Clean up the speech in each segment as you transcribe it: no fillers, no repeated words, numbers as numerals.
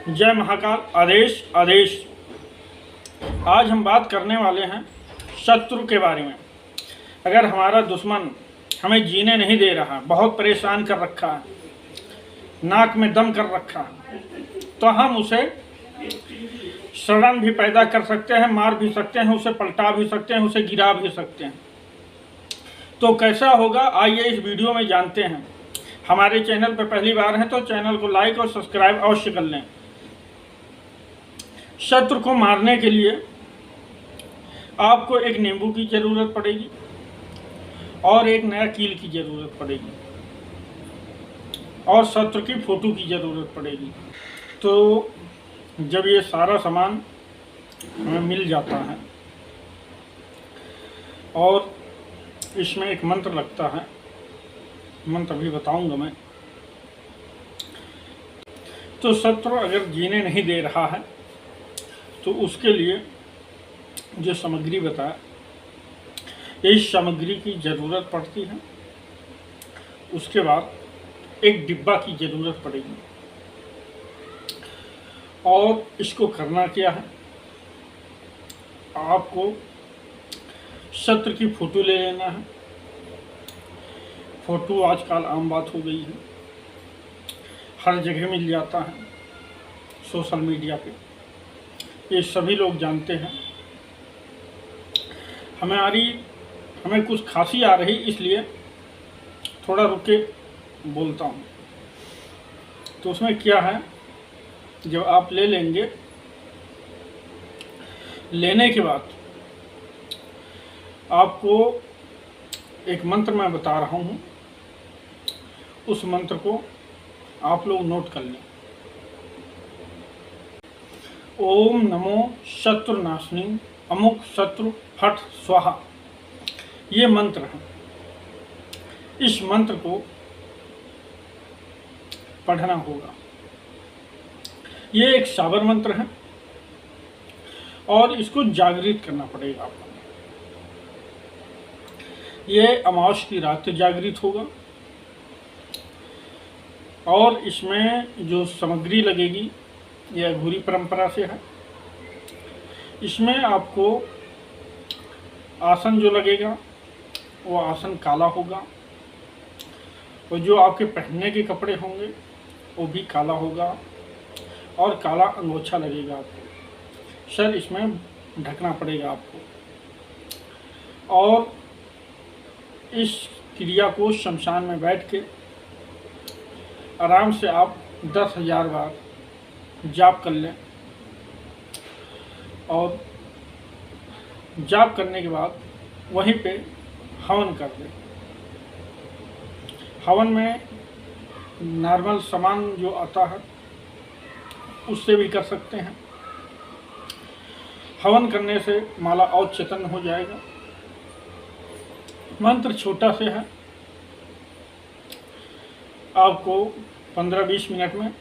जय महाकाल। आदेश आदेश। आज हम बात करने वाले हैं शत्रु के बारे में। अगर हमारा दुश्मन हमें जीने नहीं दे रहा, बहुत परेशान कर रखा है, नाक में दम कर रखा है, तो हम उसे शरण भी पैदा कर सकते हैं, मार भी सकते हैं, उसे पलटा भी सकते हैं, उसे गिरा भी सकते हैं। तो कैसा होगा, आइए इस वीडियो में जानते हैं। हमारे चैनल पर पहली बार हैं तो चैनल को लाइक और सब्सक्राइब अवश्य कर लें। शत्रु को मारने के लिए आपको एक नींबू की ज़रूरत पड़ेगी और एक नया कील की ज़रूरत पड़ेगी और शत्रु की फ़ोटो की ज़रूरत पड़ेगी। तो जब ये सारा सामान हमें मिल जाता है और इसमें एक मंत्र लगता है, मंत्र भी बताऊंगा मैं। तो शत्रु अगर जीने नहीं दे रहा है तो उसके लिए जो सामग्री बताया, इस सामग्री की ज़रूरत पड़ती है। उसके बाद एक डिब्बा की ज़रूरत पड़ेगी और इसको करना क्या है, आपको शत्रु की फ़ोटो ले लेना है। फ़ोटो आजकल आम बात हो गई है, हर जगह मिल जाता है, सोशल मीडिया पे ये सभी लोग जानते हैं। हमें कुछ खांसी आ रही, इसलिए थोड़ा रुक के बोलता हूँ। तो उसमें क्या है, जब आप ले लेंगे, लेने के बाद आपको एक मंत्र मैं बता रहा हूँ, उस मंत्र को आप लोग नोट कर लें। ओम नमो शत्रुनाशिनी अमुक शत्रु फट स्वाहा, ये मंत्र है। इस मंत्र को पढ़ना होगा। ये एक साबर मंत्र है और इसको जागृत करना पड़ेगा आपको। ये अमावस्या की रात जागृत होगा और इसमें जो सामग्री लगेगी यह अघोरी परंपरा से है। इसमें आपको आसन जो लगेगा वो आसन काला होगा और जो आपके पहनने के कपड़े होंगे वो भी काला होगा और काला अंगोछा लगेगा आपको। सर इसमें ढकना पड़ेगा आपको और इस क्रिया को शमशान में बैठ के आराम से आप 10,000 बार जाप कर लें और जाप करने के बाद वहीं पे हवन कर दें। हवन में नॉर्मल सामान जो आता है उससे भी कर सकते हैं। हवन करने से माला और चेतन हो जाएगा। मंत्र छोटा से है, आपको 15-20 मिनट में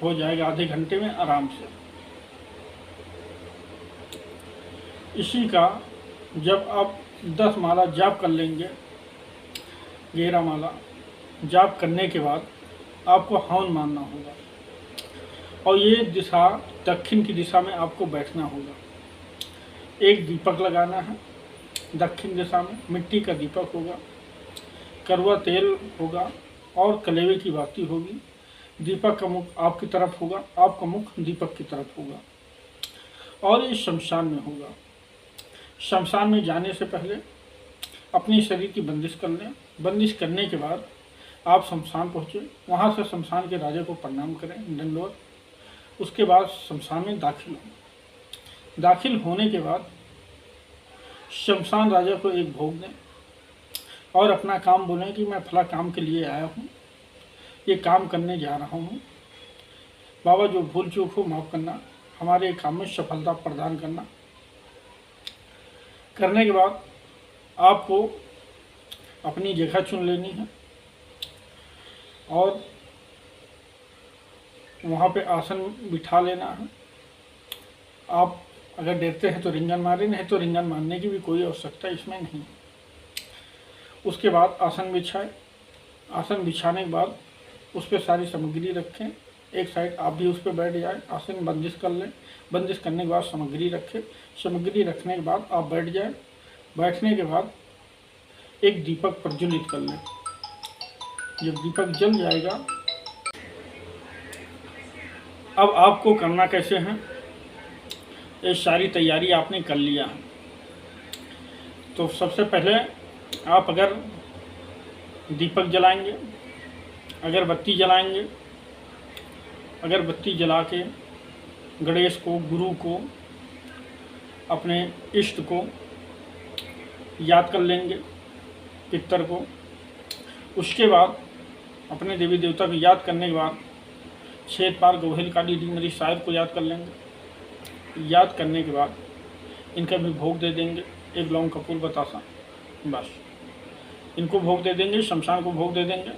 हो जाएगा, आधे घंटे में आराम से। इसी का जब आप 10 माला जाप कर लेंगे, 11 माला जाप करने के बाद आपको हवन मानना होगा और ये दिशा दक्षिण की दिशा में आपको बैठना होगा। एक दीपक लगाना है दक्षिण दिशा में, मिट्टी का दीपक होगा, कड़वा तेल होगा और कलेवे की बाती होगी। दीपक का मुख आपकी तरफ होगा, आपका मुख दीपक की तरफ होगा और ये शमशान में होगा। शमशान में जाने से पहले अपनी शरीर की बंदिश कर लें। बंदिश करने के बाद आप शमशान पहुँचे, वहाँ से शमशान के राजा को प्रणाम करें, दंडवत। उसके बाद शमशान में दाखिल हों। दाखिल होने के बाद शमशान राजा को एक भोग दें और अपना काम बोलें कि मैं फला काम के लिए आया हूँ, ये काम करने जा रहा हूँ। बाबा जो भूल चूक हो माफ़ करना, हमारे काम में सफलता प्रदान करना। करने के बाद आपको अपनी जगह चुन लेनी है और वहाँ पे आसन बिठा लेना है। आप अगर डरते हैं तो रिंगन मारें, नहीं तो रिंगन मारने की भी कोई आवश्यकता इसमें नहीं। उसके बाद आसन बिछाएं। आसन बिछाने के बाद उस पर सारी सामग्री रखें एक साइड आप भी उस पर बैठ जाए, आसन बंदिश कर लें। बंदिश करने के बाद सामग्री रखें। सामग्री रखने के बाद आप बैठ जाए। बैठने के बाद एक दीपक प्रज्वलित कर लें। जब दीपक जल जाएगा, अब आपको करना कैसे है, ये सारी तैयारी आपने कर लिया है। तो सबसे पहले आप अगर दीपक जलाएंगे, अगरबत्ती जलाएंगे, अगरबत्ती जला के गणेश को, गुरु को, अपने इष्ट को याद कर लेंगे, पितर को। उसके बाद अपने देवी देवता को याद करने के बाद छेद पार गोहिल काली डीमरी शायद को याद कर लेंगे। याद करने के बाद इनका भी भोग दे देंगे, एक लौंग कपूर बतासा, बस इनको भोग दे देंगे, शमशान को भोग दे देंगे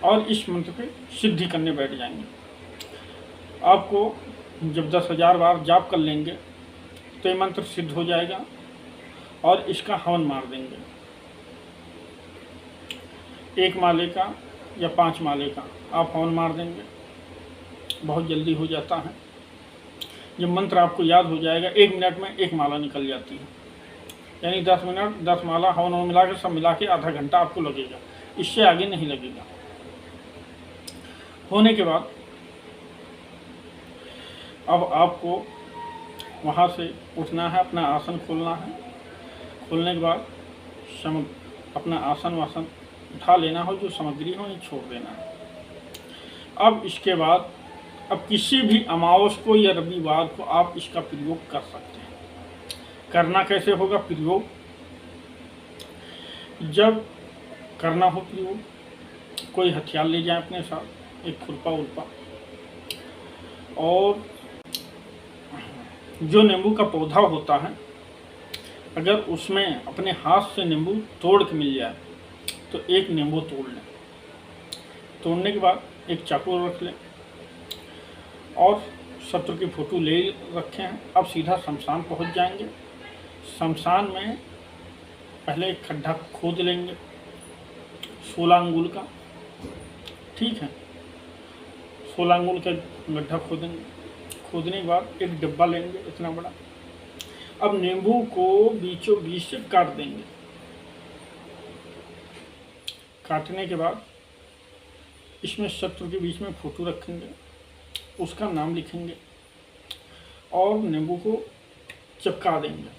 और इस मंत्र पे सिद्धि करने बैठ जाएंगे। आपको जब 10,000 बार जाप कर लेंगे तो ये मंत्र सिद्ध हो जाएगा और इसका हवन मार देंगे। 1 माले का या 5 माले का आप हवन मार देंगे, बहुत जल्दी हो जाता है। जब मंत्र आपको याद हो जाएगा, 1 मिनट में 1 माला निकल जाती है, यानी 10 मिनट 10 माला हवन मिला के सब मिला के आधा घंटा आपको लगेगा, इससे आगे नहीं लगेगा। होने के बाद अब आपको वहाँ से उठना है, अपना आसन खोलना है। खोलने के बाद अपना आसन वासन उठा लेना हो, जो सामग्री हो ये छोड़ देना है। अब इसके बाद अब किसी भी अमावस को या रविवार को आप इसका प्रयोग कर सकते हैं। करना कैसे होगा प्रयोग, जब करना हो प्रयोग, कोई हथियार ले जाए अपने साथ, एक खुरपा उल्पा, और जो नींबू का पौधा होता है, अगर उसमें अपने हाथ से नींबू तोड़ के मिल जाए तो एक नींबू तोड़ लें। तोड़ने के बाद एक चाकू रख लें और शत्रु की फोटो ले रखे हैं। अब सीधा शमशान पहुंच जाएंगे। शमशान में पहले एक खड्डा खोद लेंगे 16 अंगुल का, ठीक है, 16 अंगुल का गड्ढा खोदेंगे। खोदने के बाद एक डिब्बा लेंगे इतना बड़ा। अब नींबू को बीचों बीच से काट देंगे। काटने के बाद इसमें शत्रु के बीच में फोटो रखेंगे, उसका नाम लिखेंगे और नींबू को चिपका देंगे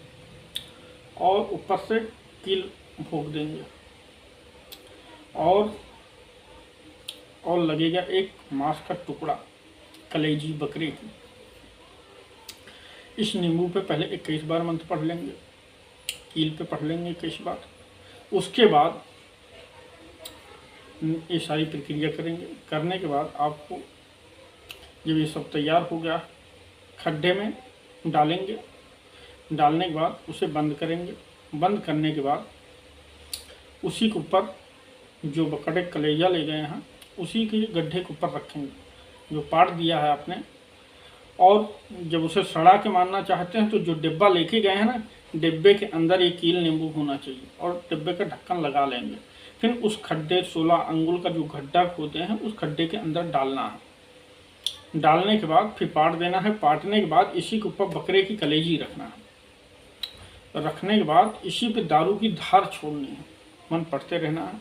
और ऊपर से कील भोग देंगे और लगेगा एक मांस का टुकड़ा, कलेजी बकरे की। इस नींबू पे पहले 21 बार मंत्र पढ़ लेंगे, कील पे पढ़ लेंगे 21 बार। उसके बाद ये सारी प्रक्रिया करेंगे। करने के बाद आपको जब ये सब तैयार हो गया, खड्डे में डालेंगे। डालने के बाद उसे बंद करेंगे। बंद करने के बाद उसी के ऊपर जो बकरे कलेजा ले गए हैं उसी के गड्ढे के ऊपर रखेंगे जो पाट दिया है आपने। और जब उसे सड़ा के मारना चाहते हैं तो जो डिब्बा लेके गए हैं ना, डिब्बे के अंदर एक कील नींबू होना चाहिए और डिब्बे का ढक्कन लगा लेंगे। फिर उस खड्डे 16 अंगुल का जो गड्ढा खोदे हैं उस खड्डे के अंदर डालना है। डालने के बाद फिर पाट देना है। पाटने के बाद इसी के ऊपर बकरे की कलेजी रखना है। रखने के बाद इसी पे दारू की धार छोड़नी है, मन पढ़ते रहना है।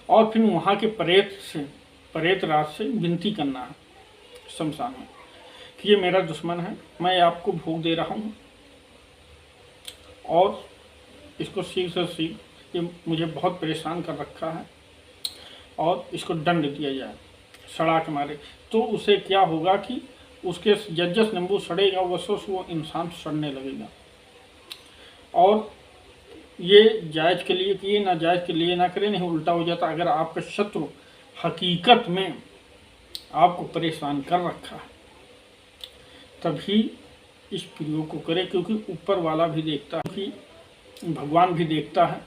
और फिर वहाँ के प्रेत राज से विनती करना है शमशान में कि ये मेरा दुश्मन है, मैं आपको भोग दे रहा हूँ और इसको सीख से सीख, ये मुझे बहुत परेशान कर रखा है और इसको दंड दिया जाए सड़ा के मारे। तो उसे क्या होगा कि उसके जस नींबू सड़ेगा वो इंसान सड़ने लगेगा। और ये जायज़ के लिए किए, ना जायज़ के लिए ना करें, नहीं उल्टा हो जाता। अगर आपका शत्रु हकीकत में आपको परेशान कर रखा है तभी इस प्रयोग को करें, क्योंकि ऊपर वाला भी देखता है, कि भगवान भी देखता है।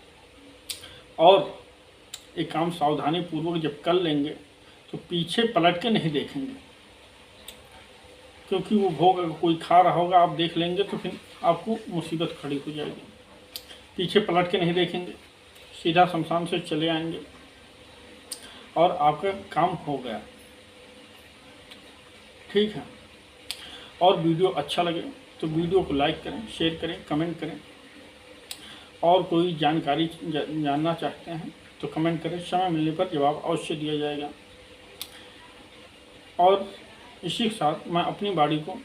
और एक काम सावधानी पूर्वक जब कर लेंगे तो पीछे पलट के नहीं देखेंगे, क्योंकि वो भोग अगर कोई खा रहा होगा आप देख लेंगे तो फिर आपको मुसीबत खड़ी हो जाएगी। पीछे पलट के नहीं देखेंगे, सीधा शमशान से चले आएंगे और आपका काम हो गया। ठीक है। और वीडियो अच्छा लगे तो वीडियो को लाइक करें, शेयर करें, कमेंट करें। और कोई जानकारी जानना चाहते हैं तो कमेंट करें, समय मिलने पर जवाब अवश्य दिया जाएगा। और इसी के साथ मैं अपनी वाणी को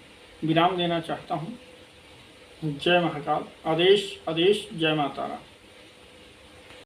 विराम देना चाहता हूँ। जय महाकाल। आदेश आदेश। जय माता रानी।